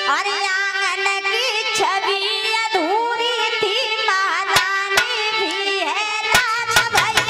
अरे आंगन की छवि अधूरी थी, महारानी भी हैरान भई।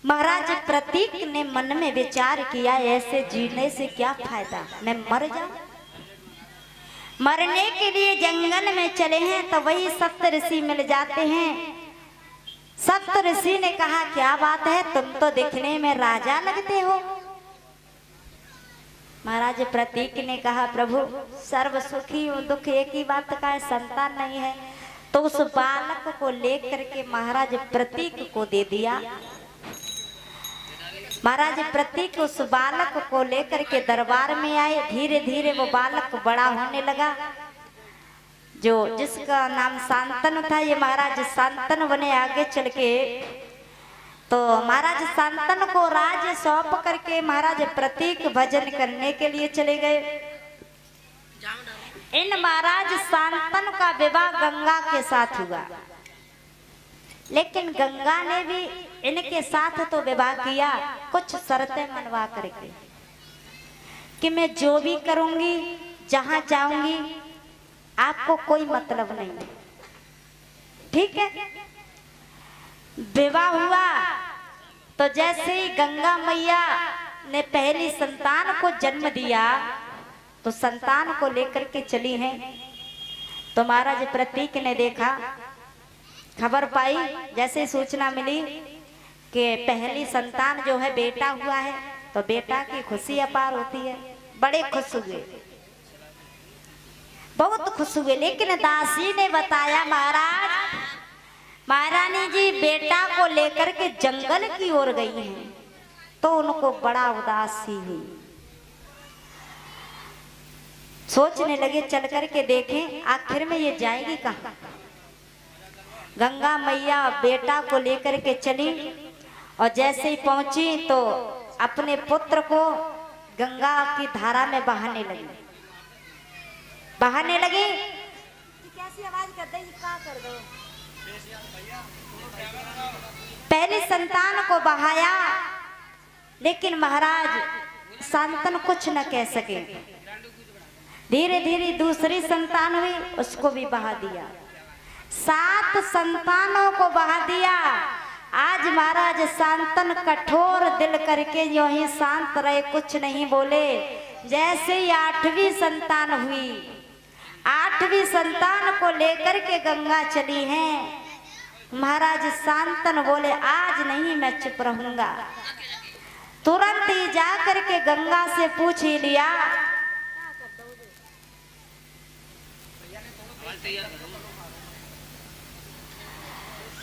महाराज प्रतीक ने मन में विचार किया, ऐसे जीने से क्या फायदा, मैं मर जाऊं। मरने के लिए जंगल में चले हैं तो वही सप्त ऋषि मिल जाते हैं। सप्त ऋषि ने कहा क्या बात है, तुम तो दिखने में राजा लगते हो। महाराज प्रतीक ने कहा प्रभु सर्व सुखी हूँ, दुख एक ही बात का है, संतान नहीं है। तो उस बालक को लेकर के महाराज प्रतीक को दे दिया। महाराज प्रतीक उस बालक को लेकर के दरबार में आए। धीरे धीरे वो बालक बड़ा होने लगा, जो जिसका नाम शांतनु था। ये महाराज शांतनु बने आगे चल के। तो महाराज शांतनु को राज्य सौंप करके महाराज प्रतीक भजन करने के लिए चले गए। इन महाराज शांतनु का विवाह गंगा के साथ हुआ, लेकिन गंगा ने भी इनके साथ तो विवाह किया, कुछ शर्तें मनवा करके कि मैं जो भी करूंगी, जहां जाऊंगी, आपको कोई मतलब नहीं, ठीक है। विवाह हुआ तो जैसे ही गंगा मैया ने पहली संतान को जन्म दिया तो संतान को लेकर के चली हैं। तो महाराज प्रतीक ने देखा, खबर पाई, जैसे सूचना मिली कि पहली संतान जो है बेटा हुआ है, तो बेटा की खुशी अपार होती है। बड़े खुश हुए, बहुत खुश हुए। लेकिन दासी ने बताया महाराज महारानी जी बेटा को लेकर के जंगल की ओर गई हैं। तो उनको बड़ा उदासी हुई, सोचने लगे चल करके देखें आखिर में ये जाएगी कहाँ। गंगा मैया बेटा को लेकर के चली और जैसे ही पहुंची तो अपने पुत्र को गंगा की धारा में बहाने लगी। कैसी आवाज कर दे, क्या कर दो। पहली संतान को बहाया, लेकिन महाराज शांतनु कुछ न कह सके। धीरे धीरे दूसरी संतान हुई, उसको भी बहा दिया। 7 संतानों को बहा दिया। आज महाराज शांतनु कठोर दिल करके जो ही शांत रहे, कुछ नहीं बोले। जैसे ही 8वीं संतान हुई, 8वीं संतान को लेकर के गंगा चली हैं। महाराज शांतनु बोले आज नहीं, मैं चुप रहूंगा। तुरंत ही जा करके गंगा से पूछ ही लिया,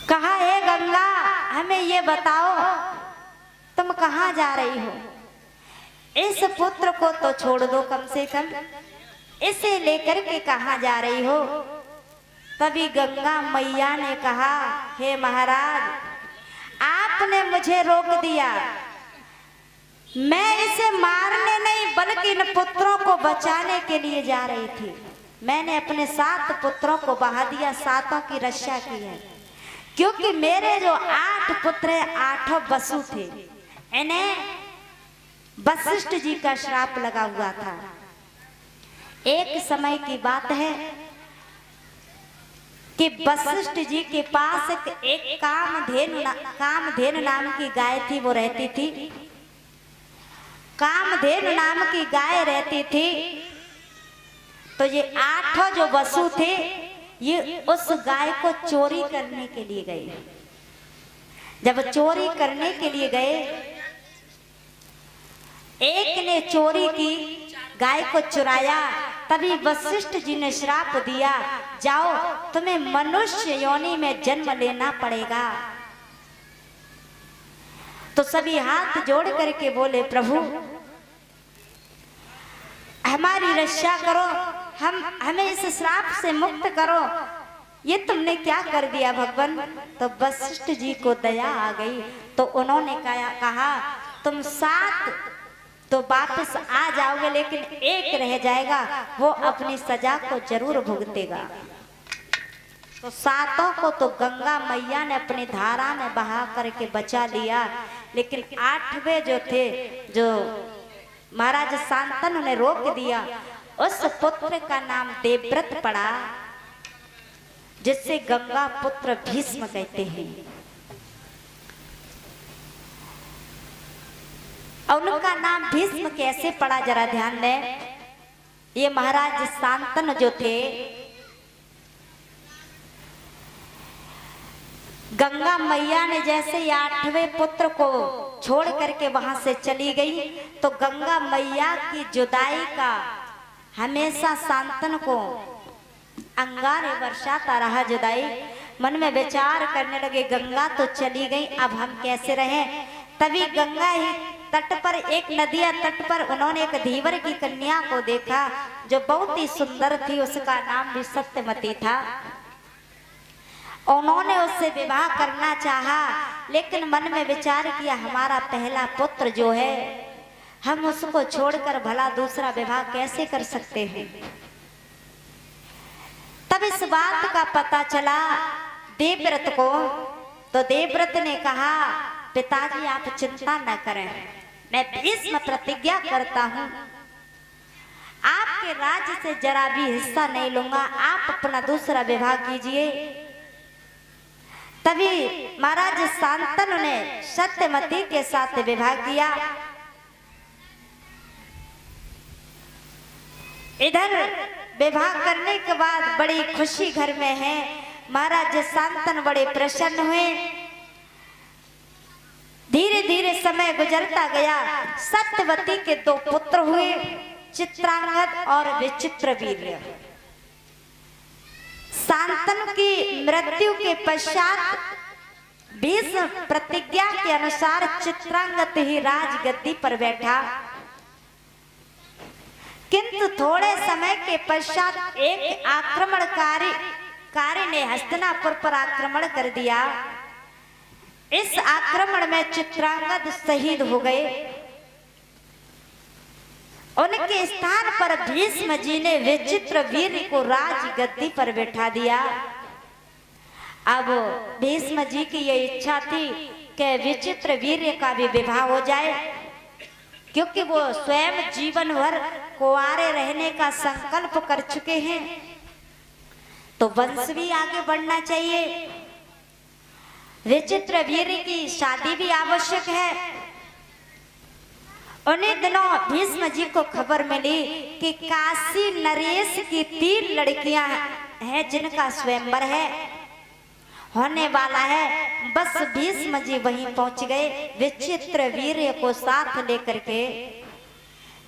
कहा है गंगा हमें ये बताओ तुम कहाँ जा रही हो। इस पुत्र को तो छोड़ दो कम से कम, इसे लेकर के कहाँ जा रही हो। तभी गंगा मैया ने कहा हे महाराज आपने मुझे रोक दिया, मैं इसे मारने नहीं बल्कि इन पुत्रों को बचाने के लिए जा रही थी। मैंने अपने 7 पुत्रों को बहा दिया, 7 की रक्षा की है, क्योंकि मेरे जो 8 पुत्र हैं 8 वसु थे। इन्हें वशिष्ठ जी का श्राप लगा हुआ था। एक समय की बात है कि वशिष्ठ जी के पास एक कामधेनु नाम की गाय थी, वो रहती थी। कामधेनु नाम की गाय रहती थी। तो ये 8 जो वसु थे ये उस गाय को चोरी करने के लिए गए। जब चोरी करने के लिए गए, एक ने चोरी की, गाय को चुराया, तभी वशिष्ठ जी ने श्राप दिया, जाओ तुम्हें मनुष्य योनि में जन्म लेना पड़ेगा। तो सभी हाथ जोड़ करके बोले, प्रभु हमारी रक्षा करो, हमें इस श्राप से मुक्त करो, ये तुमने क्या कर दिया भगवान। तो वशिष्ठ जी को दया आ गई, तो उन्होंने कहा तुम 7 तो वापस आ जाओगे, लेकिन एक रह जाएगा, वो अपनी सजा को जरूर भुगतेगा। तो 7 को तो गंगा मैया ने अपनी धारा में बहा करके बचा लिया, लेकिन 8वें जो थे, जो महाराज शांतनु ने रोक दिया, उस पुत्र का नाम देवव्रत पड़ा, जिससे गंगा पुत्र भीष्म कहते हैं। और उनका नाम भीष्म कैसे पड़ा जरा ध्यान दें। ये महाराज शांतनु जो थे, गंगा मैया ने जैसे 8वें पुत्र को छोड़ करके वहां से चली गई, तो गंगा मैया की जुदाई का हमेशा शांतनु को अंगारे बरसाता रहा जुदाई। मन में विचार करने लगे, गंगा तो चली गई, अब हम कैसे रहें। तभी गंगा ही तट पर, एक नदिया तट पर उन्होंने एक धीवर की कन्या को देखा, जो बहुत ही सुंदर थी, उसका नाम भी सत्यवती था। उन्होंने उससे विवाह करना चाहा, लेकिन मन में विचार किया, हमारा पहला पुत्र जो है, हम उसको छोड़कर भला दूसरा विवाह कैसे कर सकते हैं। तब इस बात का पता चला देवव्रत को, तो देवव्रत ने कहा, पिताजी आप चिंता न करें, मैं भीष्म प्रतिज्ञा करता हूँ, आपके राज्य से जरा भी हिस्सा नहीं लूंगा, आप अपना दूसरा विवाह कीजिए। तभी महाराज शांतनु ने सत्यवती के साथ विवाह किया। इधर विवाह करने के बाद बड़ी खुशी घर में है। महाराज शांतनु बड़े प्रसन्न हुए। धीरे धीरे समय गुजरता गया। सत्यवती के 2 पुत्र हुए, चित्रांगद और विचित्रवीर्य। शांतनु की मृत्यु के पश्चात भीष्म प्रतिज्ञा के अनुसार चित्रांगद ही राजगद्दी पर बैठा, किंतु थोड़े समय के पश्चात एक आक्रमणकारी ने हस्तिनापुर पर आक्रमण कर दिया। इस आक्रमण में चित्रांगद शहीद हो गए। उनके स्थान पर भीष्म जी ने विचित्रवीर्य को राजगद्दी पर बैठा दिया। अब भीष्म जी की ये इच्छा थी कि विचित्रवीर्य का भी विवाह हो जाए, क्योंकि वो स्वयं जीवन भर कुंवारे रहने का संकल्प कर चुके हैं, तो वंश भी आगे बढ़ना चाहिए। विचित्रवीर्य की शादी भी आवश्यक है। उन्हीं दिनों भीष्म जी को खबर मिली कि काशी नरेश की 3 लड़कियां हैं, जिनका स्वयंवर है, होने वाला है। बस भीष्म जी वहीं पहुंच गए विचित्रवीर्य को साथ लेकर के।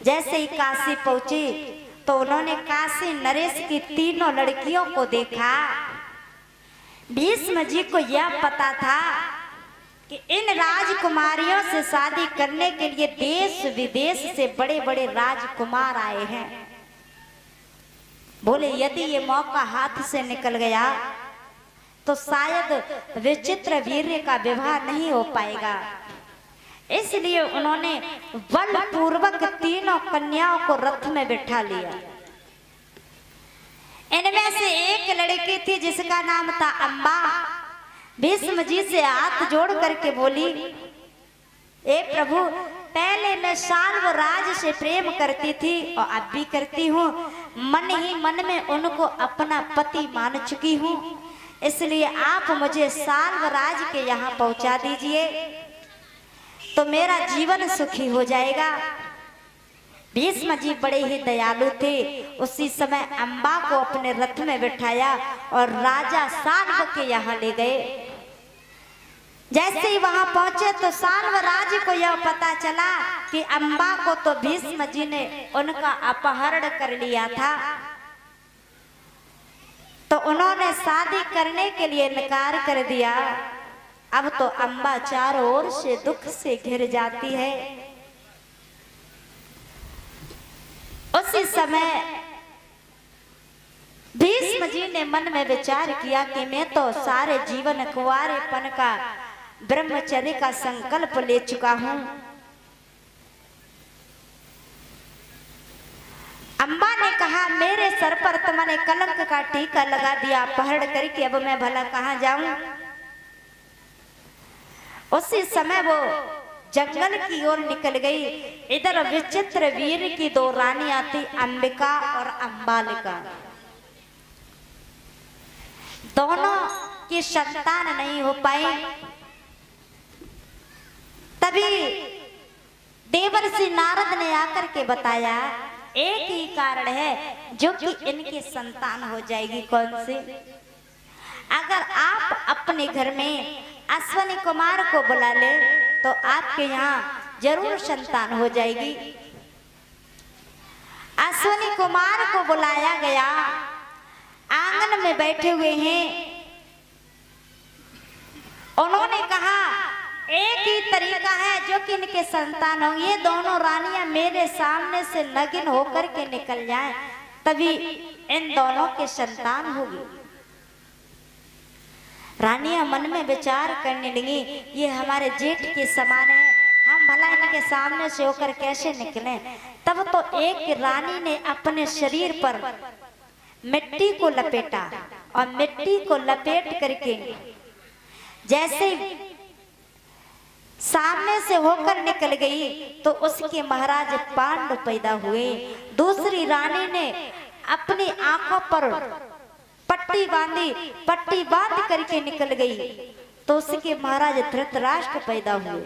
जैसे ही काशी पहुंची तो उन्होंने काशी नरेश की 3 लड़कियों को देखा। भीष्म जी को यह पता था कि इन राजकुमारियों से शादी करने के लिए देश विदेश से बड़े बड़े राजकुमार आए हैं। बोले यदि ये मौका हाथ से निकल गया तो शायद विचित्रवीर्य का विवाह नहीं हो पाएगा। इसलिए उन्होंने बलपूर्वक 3 कन्याओं को रथ में बिठा लिया। इनमें से एक लड़की थी जिसका नाम था अम्बा। भीष्म जी से हाथ जोड़ करके बोली, ए प्रभु, पहले मैं शाल्वराज से प्रेम करती थी और अब भी करती हूँ। मन ही मन में उनको अपना पति मान चुकी हूँ, इसलिए आप मुझे शाल्वराज के यहाँ पहुँचा दीजिए तो मेरा जीवन सुखी हो जाएगा। भीष्म जी बड़े ही दयालु थे। उसी समय अम्बा को अपने रथ में बिठाया और राजा शाल्व के यहाँ ले गए। जैसे ही वहां पहुंचे तो साल्वराज को यह पता चला कि अम्बा को तो भीष्म जी ने उनका अपहरण कर लिया था, तो उन्होंने शादी करने के लिए इनकार कर दिया। अब तो अम्बा चारों ओर से दुख से घिर जाती है। उसी समय भीष्म जी ने मन में विचार किया कि मैं तो सारे जीवन कुंवारेपन का ब्रह्मचर्य का संकल्प ले चुका हूं। अम्बा ने कहा मेरे सर पर तुमने कलंक का टीका लगा दिया अपहरण करके, अब मैं भला कहां जाऊं। उसी समय वो जंगल की ओर निकल गई। इधर विचित्र वीर की दो रानियां थी, अंबिका और अंबालिका। दोनों की संतान नहीं हो पाई। तभी देवर्षि नारद ने आकर के बताया एक ही कारण है जो कि इनकी संतान हो जाएगी। कौन सी? अगर आप अपने घर में अश्वनी कुमार को बुला ले तो आपके यहाँ जरूर संतान हो जाएगी। अश्वनी कुमार को बुलाया गया, आंगन में बैठे हुए हैं। उन्होंने कहा एक ही तरीका है जो कि इनके संतान होंगे। ये दोनों रानियां मेरे सामने से नग्न होकर के निकल जाएं, तभी इन दोनों के संतान होगी। रानियां मन में विचार करने लगी, ये हमारे जेठ के समान है, हम भला इनके सामने से होकर कैसे निकलें। तब तो एक रानी ने अपने शरीर पर मिट्टी को लपेटा और मिट्टी को लपेट करके जैसे सामने से होकर निकल गई तो उसके महाराज पांडु पैदा हुए। दूसरी रानी ने अपनी आंखों पर पट्टी बांधी, पट्टी बांध करके निकल गई तो उसके महाराज धृतराष्ट्र पैदा हुए।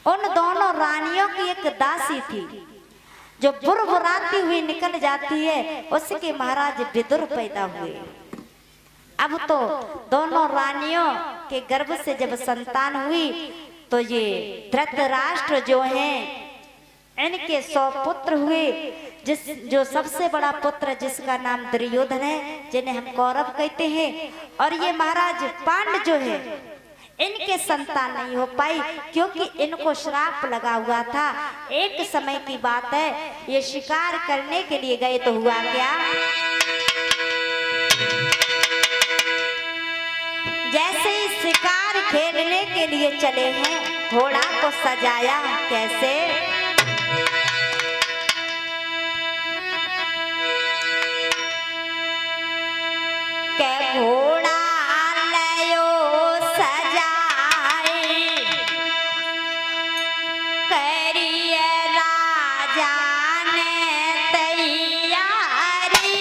उन दोनों रानियों की एक दासी थी जो बुरबुराती हुई निकल जाती है, उसके महाराज विदुर पैदा हुए। अब तो दोनों रानियों के गर्भ से जब संतान हुई तो ये धृतराष्ट्र जो हैं इनके 100 पुत्र हुए, जो सबसे बड़ा पुत्र जिसका नाम दुर्योधन है, जिन्हें हम कौरव कहते हैं। और ये महाराज पांडु जो है इनके संतान नहीं हो पाई क्योंकि इनको श्राप लगा हुआ था। एक समय की बात है, ये शिकार करने के लिए गए तो हुआ क्या, जैसे ही शिकार खेलने के लिए चले हैं, घोड़ा को सजाया कैसे, के घोड़ा लयो सजाए करिए राजा ने तैयारी।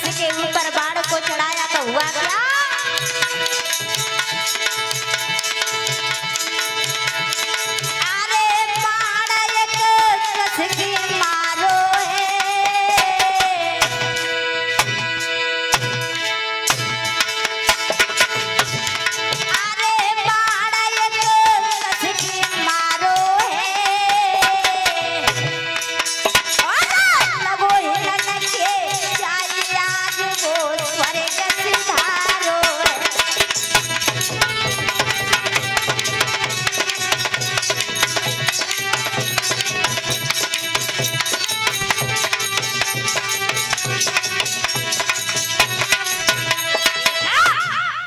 धनुष के ऊपर